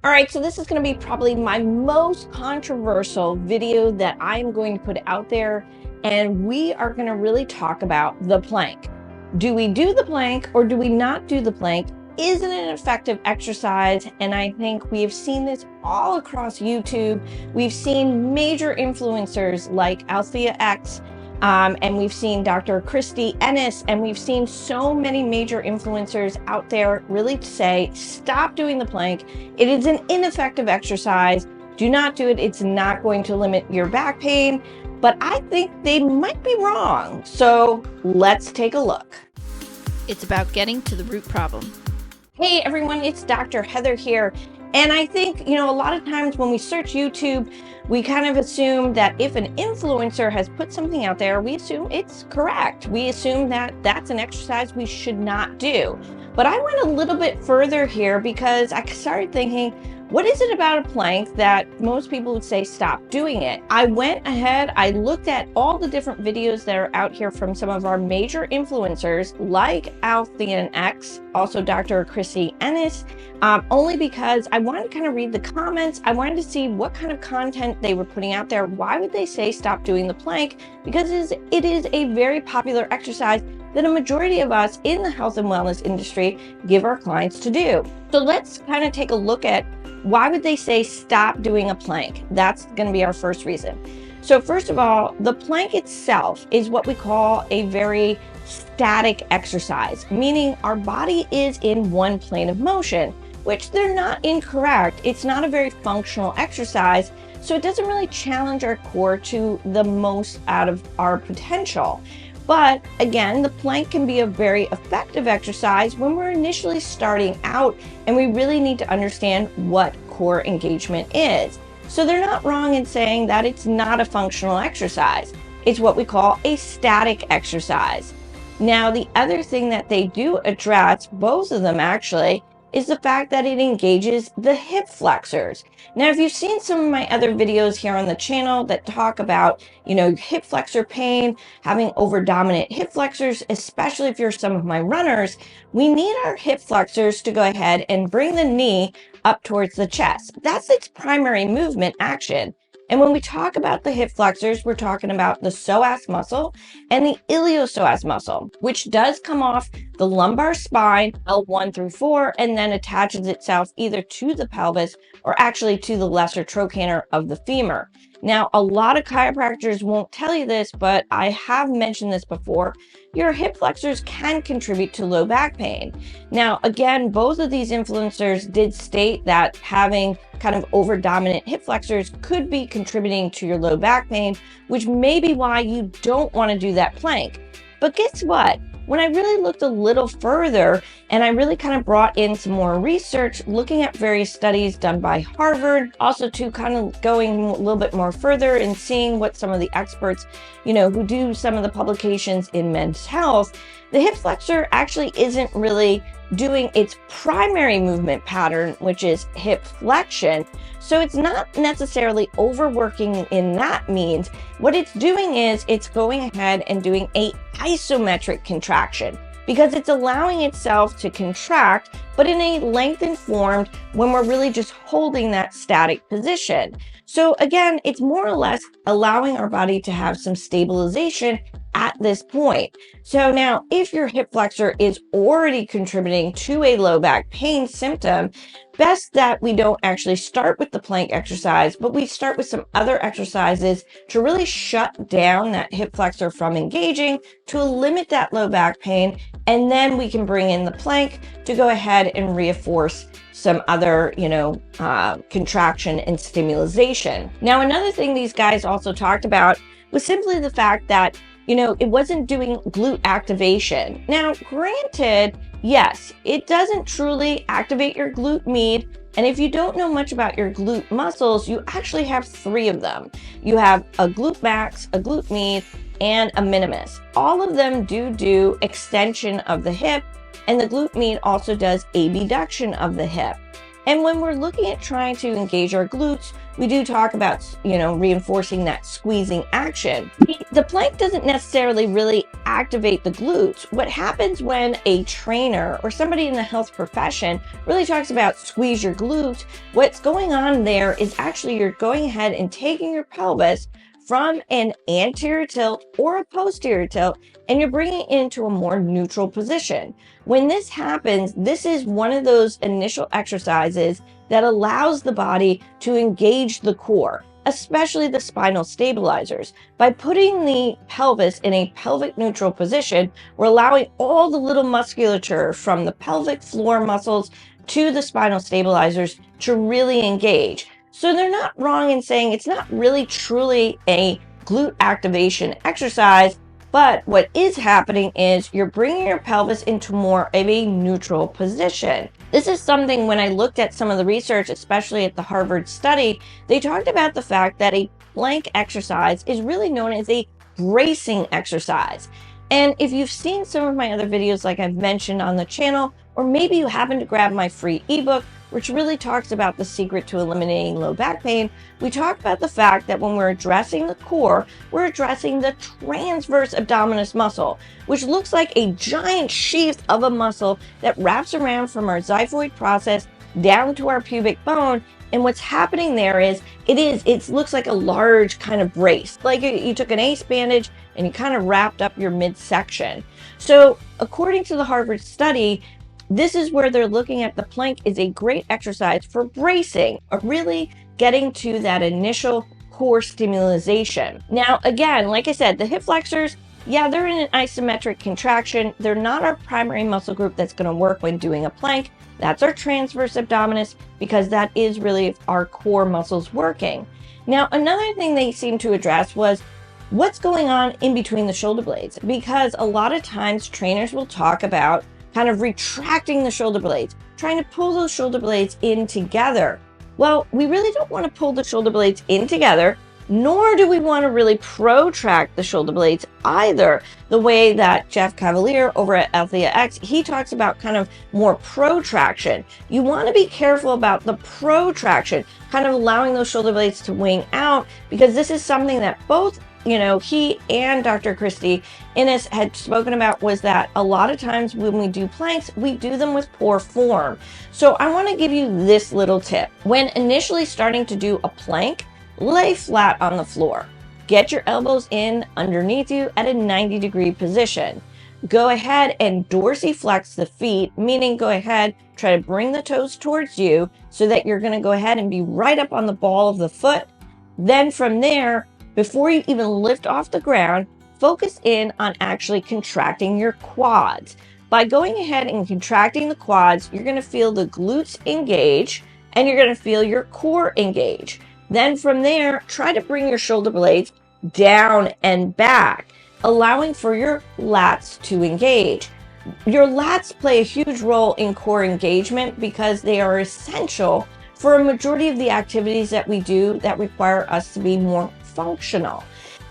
All right, so this is going to be probably my most controversial video that I'm going to put out there, and we are going to really talk about the plank. Do we do the plank or do we not do the plank? Is it an effective exercise? And I think we have seen this all across YouTube. We've seen major influencers like Althea X, and we've seen Dr. Christy Ennis, and we've seen so many major influencers out there really say, stop doing the plank. It is an ineffective exercise. Do not do it. It's not going to limit your back pain. But I think they might be wrong. So let's take a look. It's about getting to the root problem. Hey everyone, it's Dr. Heather here. And I think, a lot of times when we search YouTube, we kind of assume that if an influencer has put something out there, we assume it's correct. We assume that that's an exercise we should not do. But I went a little bit further here because I started thinking, what is it about a plank that most people would say stop doing it? I went ahead, I looked at all the different videos that are out here from some of our major influencers like Althea X, also Dr. Christy Ennis, only because I wanted to kind of read the comments. I wanted to see what kind of content they were putting out there. Why would they say stop doing the plank? Because it is a very popular exercise that a majority of us in the health and wellness industry give our clients to do. So let's kind of take a look at why would they say stop doing a plank? That's going to be our first reason. So first of all, the plank itself is what we call a very static exercise, meaning our body is in one plane of motion, which they're not incorrect. It's not a very functional exercise, so it doesn't really challenge our core to the most out of our potential. But again, the plank can be a very effective exercise when we're initially starting out and we really need to understand what core engagement is. So they're not wrong in saying that it's not a functional exercise. It's what we call a static exercise. Now, the other thing that they do address, both of them actually, is the fact that it engages the hip flexors. Now, if you've seen some of my other videos here on the channel that talk about, hip flexor pain, having over dominant hip flexors, especially if you're some of my runners, we need our hip flexors to go ahead and bring the knee up towards the chest. That's its primary movement action. And when we talk about the hip flexors, we're talking about the psoas muscle and the iliopsoas muscle, which does come off the lumbar spine, L1 through 4, and then attaches itself either to the pelvis or actually to the lesser trochanter of the femur. Now, a lot of chiropractors won't tell you this, but I have mentioned this before. Your hip flexors can contribute to low back pain. Now, again, both of these influencers did state that having kind of over dominant hip flexors could be contributing to your low back pain, which may be why you don't want to do that plank. But guess what? When I really looked a little further and I really kind of brought in some more research, looking at various studies done by Harvard, also to kind of going a little bit more further and seeing what some of the experts, who do some of the publications in men's health, the hip flexor actually isn't really doing its primary movement pattern, which is hip flexion. So it's not necessarily overworking in that means. What it's doing is it's going ahead and doing a isometric contraction because it's allowing itself to contract, but in a lengthened form when we're really just holding that static position. So again, it's more or less allowing our body to have some stabilization at this point. So now if your hip flexor is already contributing to a low back pain symptom, best that we don't actually start with the plank exercise, but we start with some other exercises to really shut down that hip flexor from engaging, to limit that low back pain, and then we can bring in the plank to go ahead and reinforce some other, contraction and stimulation. Now, another thing these guys also talked about was simply the fact that it wasn't doing glute activation. Now, granted, yes, it doesn't truly activate your glute med. And if you don't know much about your glute muscles, you actually have 3 of them. You have a glute max, a glute med, and a minimus. All of them do extension of the hip, and the glute med also does abduction of the hip. And when we're looking at trying to engage our glutes, we do talk about, reinforcing that squeezing action. The plank doesn't necessarily really activate the glutes. What happens when a trainer or somebody in the health profession really talks about squeeze your glutes, what's going on there is actually you're going ahead and taking your pelvis from an anterior tilt or a posterior tilt, and you're bringing it into a more neutral position. When this happens, this is one of those initial exercises that allows the body to engage the core, especially the spinal stabilizers. By putting the pelvis in a pelvic neutral position, we're allowing all the little musculature from the pelvic floor muscles to the spinal stabilizers to really engage. So they're not wrong in saying it's not really truly a glute activation exercise, but what is happening is you're bringing your pelvis into more of a neutral position. This is something when I looked at some of the research, especially at the Harvard study, they talked about the fact that a plank exercise is really known as a bracing exercise. And if you've seen some of my other videos, like I've mentioned on the channel, or maybe you happen to grab my free ebook, which really talks about the secret to eliminating low back pain, we talk about the fact that when we're addressing the core, we're addressing the transverse abdominis muscle, which looks like a giant sheath of a muscle that wraps around from our xiphoid process down to our pubic bone. And what's happening there is it looks like a large kind of brace, like you took an ace bandage and you kind of wrapped up your midsection. So according to the Harvard study, this is where they're looking at the plank is a great exercise for bracing, or really getting to that initial core stimulation. Now, again, like I said, the hip flexors, yeah, they're in an isometric contraction. They're not our primary muscle group that's going to work when doing a plank. That's our transverse abdominis, because that is really our core muscles working. Now, another thing they seem to address was what's going on in between the shoulder blades, because a lot of times trainers will talk about kind of retracting the shoulder blades, trying to pull those shoulder blades in together. Well, we really don't want to pull the shoulder blades in together, nor do we want to really protract the shoulder blades either. The way that Jeff Cavalier over at Althea X, he talks about kind of more protraction. You want to be careful about the protraction, kind of allowing those shoulder blades to wing out, because this is something that both he and Dr. Christy Innes had spoken about, was that a lot of times when we do planks, we do them with poor form. So I want to give you this little tip. When initially starting to do a plank, lay flat on the floor. Get your elbows in underneath you at a 90-degree position. Go ahead and dorsiflex the feet, meaning go ahead, try to bring the toes towards you so that you're going to go ahead and be right up on the ball of the foot. Then from there, before you even lift off the ground, focus in on actually contracting your quads. By going ahead and contracting the quads, you're going to feel the glutes engage and you're going to feel your core engage. Then from there, try to bring your shoulder blades down and back, allowing for your lats to engage. Your lats play a huge role in core engagement because they are essential for a majority of the activities that we do that require us to be more functional.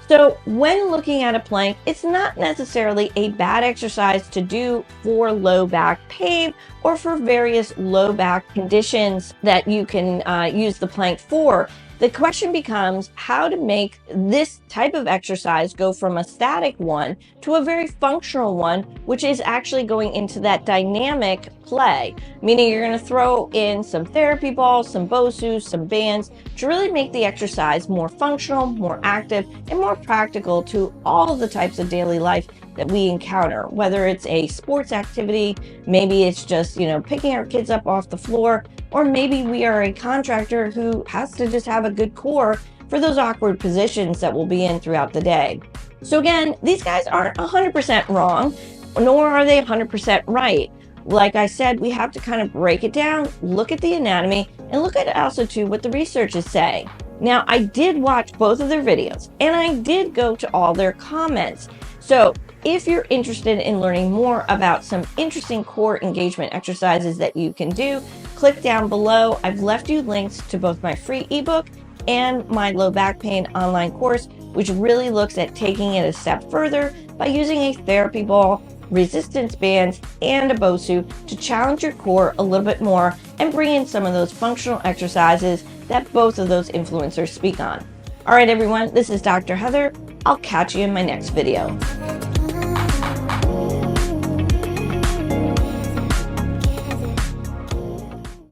So when looking at a plank, it's not necessarily a bad exercise to do for low back pain or for various low back conditions that you can use the plank for. The question becomes how to make this type of exercise go from a static one to a very functional one, which is actually going into that dynamic play, meaning you're going to throw in some therapy balls, some BOSUs, some bands to really make the exercise more functional, more active, and more practical to all of the types of daily life that we encounter, whether it's a sports activity, maybe it's just, picking our kids up off the floor, or maybe we are a contractor who has to just have a good core for those awkward positions that we'll be in throughout the day. So again, these guys aren't 100% wrong, nor are they 100% right. Like I said, we have to kind of break it down, look at the anatomy, and look at also too what the research is saying. Now, I did watch both of their videos, and I did go to all their comments. So if you're interested in learning more about some interesting core engagement exercises that you can do, click down below. I've left you links to both my free ebook and my low back pain online course, which really looks at taking it a step further by using a therapy ball, resistance bands, and a BOSU to challenge your core a little bit more and bring in some of those functional exercises that both of those influencers speak on. All right, everyone, this is Dr. Heather. I'll catch you in my next video.